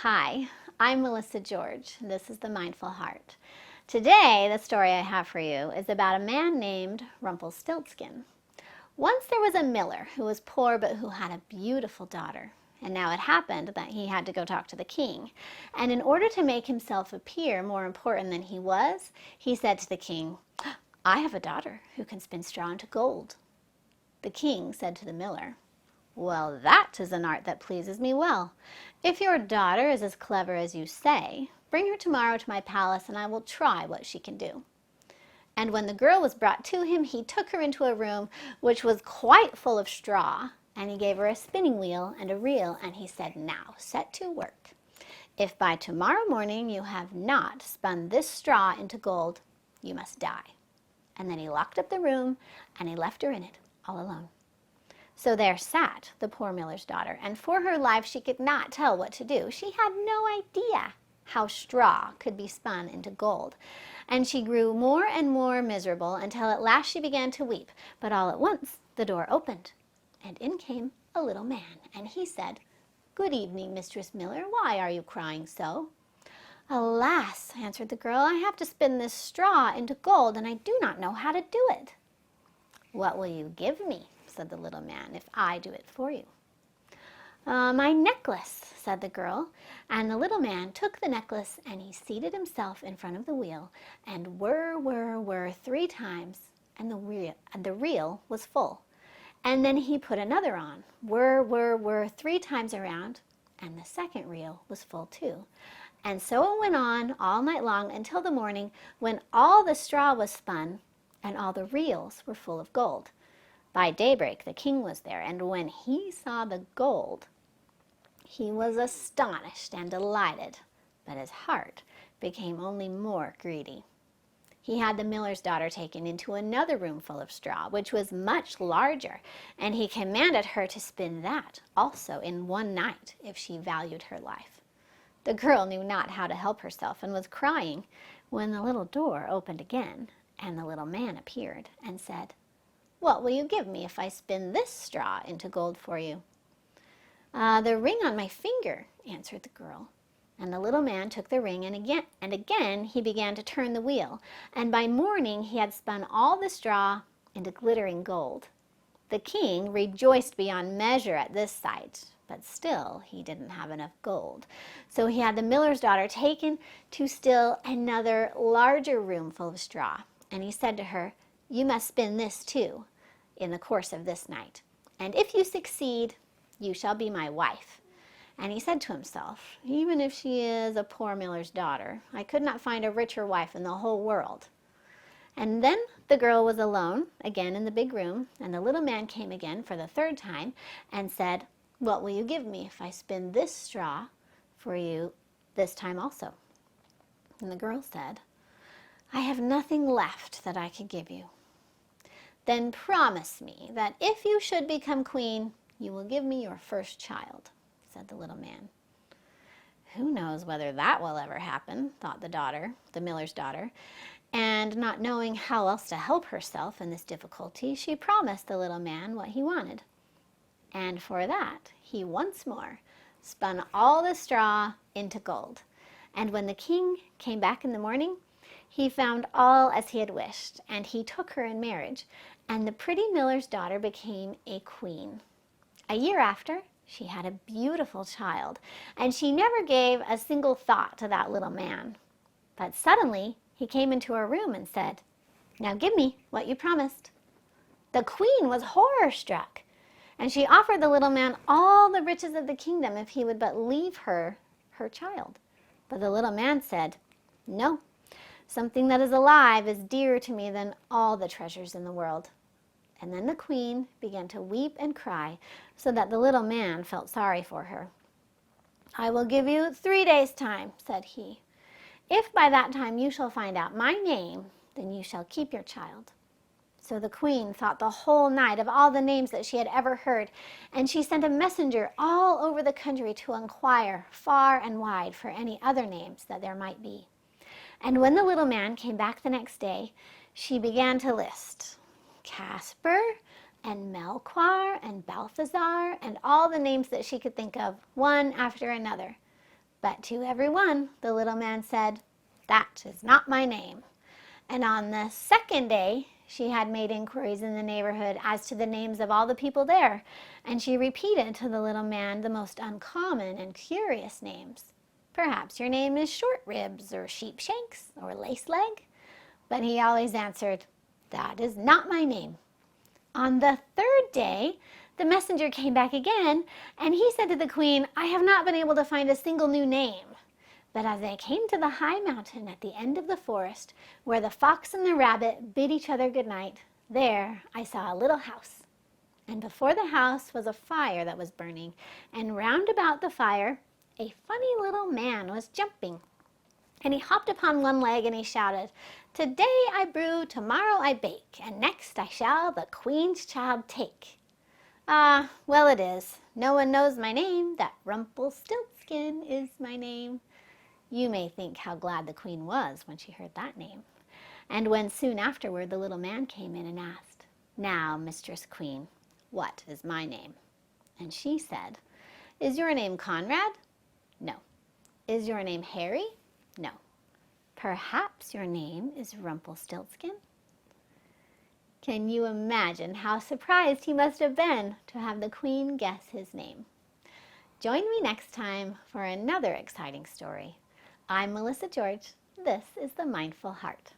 Hi, I'm Melissa George. This is The Mindful Heart. Today, the story I have for you is about a man named Rumplestiltskin. Once there was a miller who was poor but who had a beautiful daughter. And now it happened that he had to go talk to the king. And in order to make himself appear more important than he was, he said to the king, "I have a daughter who can spin straw into gold." The king said to the miller, "Well, that is an art that pleases me well. If your daughter is as clever as you say, bring her tomorrow to my palace and I will try what she can do." And when the girl was brought to him, he took her into a room which was quite full of straw, and he gave her a spinning wheel and a reel, and he said, "Now set to work. If by tomorrow morning you have not spun this straw into gold, you must die." And then he locked up the room and he left her in it all alone. So there sat the poor miller's daughter, and for her life she could not tell what to do. She had no idea how straw could be spun into gold. And she grew more and more miserable until at last she began to weep. But all at once the door opened, and in came a little man, and he said, "Good evening, Mistress Miller. Why are you crying so?" "Alas," answered the girl, "I have to spin this straw into gold, and I do not know how to do it." "What will you give me," said the little man, "if I do it for you?" "My necklace," said the girl, and the little man took the necklace and he seated himself in front of the wheel and whir 3 times, and the reel was full. And then he put another on, whir 3 times around, and the second reel was full too. And so it went on all night long until the morning, when all the straw was spun and all the reels were full of gold. By daybreak the king was there, and when he saw the gold, he was astonished and delighted, but his heart became only more greedy. He had the miller's daughter taken into another room full of straw, which was much larger, and he commanded her to spin that also in one night if she valued her life. The girl knew not how to help herself and was crying when the little door opened again, and the little man appeared and said, "What will you give me if I spin this straw into gold for you?" "The ring on my finger," answered the girl. And the little man took the ring, and again he began to turn the wheel, and by morning he had spun all the straw into glittering gold. The king rejoiced beyond measure at this sight, but still he didn't have enough gold. So he had the miller's daughter taken to still another larger room full of straw, and he said to her, "You must spin this too in the course of this night, and if you succeed, you shall be my wife." And he said to himself, "Even if she is a poor miller's daughter, I could not find a richer wife in the whole world." And then the girl was alone again in the big room, and the little man came again for the 3rd time and said, "What will you give me if I spin this straw for you this time also?" And the girl said, "I have nothing left that I could give you." "Then promise me that if you should become queen, you will give me your first child," said the little man. "Who knows whether that will ever happen," thought the miller's daughter, and not knowing how else to help herself in this difficulty, she promised the little man what he wanted. And for that, he once more spun all the straw into gold. And when the king came back in the morning, he found all as he had wished, and he took her in marriage, and the pretty miller's daughter became a queen. A year after, she had a beautiful child, and she never gave a single thought to that little man. But suddenly, he came into her room and said, "Now give me what you promised." The queen was horror-struck, and she offered the little man all the riches of the kingdom if he would but leave her her child. But the little man said, "No, something that is alive is dearer to me than all the treasures in the world." And then the queen began to weep and cry, so that the little man felt sorry for her. "I will give you 3 days' time," said he. "If by that time you shall find out my name, then you shall keep your child." So the queen thought the whole night of all the names that she had ever heard, and she sent a messenger all over the country to inquire far and wide for any other names that there might be. And when the little man came back the next day, she began to list Casper and Melchior and Balthazar and all the names that she could think of, one after another. But to every one, the little man said, "That is not my name." And on the second day, she had made inquiries in the neighborhood as to the names of all the people there, and she repeated to the little man the most uncommon and curious names. "Perhaps your name is Short Ribs, or Sheepshanks, or Lace Leg?" But he always answered, "That is not my name." On the third day, the messenger came back again, and he said to the queen, "I have not been able to find a single new name. But as I came to the high mountain at the end of the forest, where the fox and the rabbit bid each other good night, there I saw a little house. And before the house was a fire that was burning, and round about the fire a funny little man was jumping. And he hopped upon one leg and he shouted, 'Today I brew, tomorrow I bake, and next I shall the queen's child take.' Ah, well it is. No one knows my name, that Rumplestiltskin is my name." You may think how glad the queen was when she heard that name. And when soon afterward the little man came in and asked, "Now, Mistress Queen, what is my name?" And she said, "Is your name Conrad?" "No." "Is your name Harry?" "No." "Perhaps your name is Rumplestiltskin?" Can you imagine how surprised he must have been to have the queen guess his name? Join me next time for another exciting story. I'm Melissa George. This is The Mindful Heart.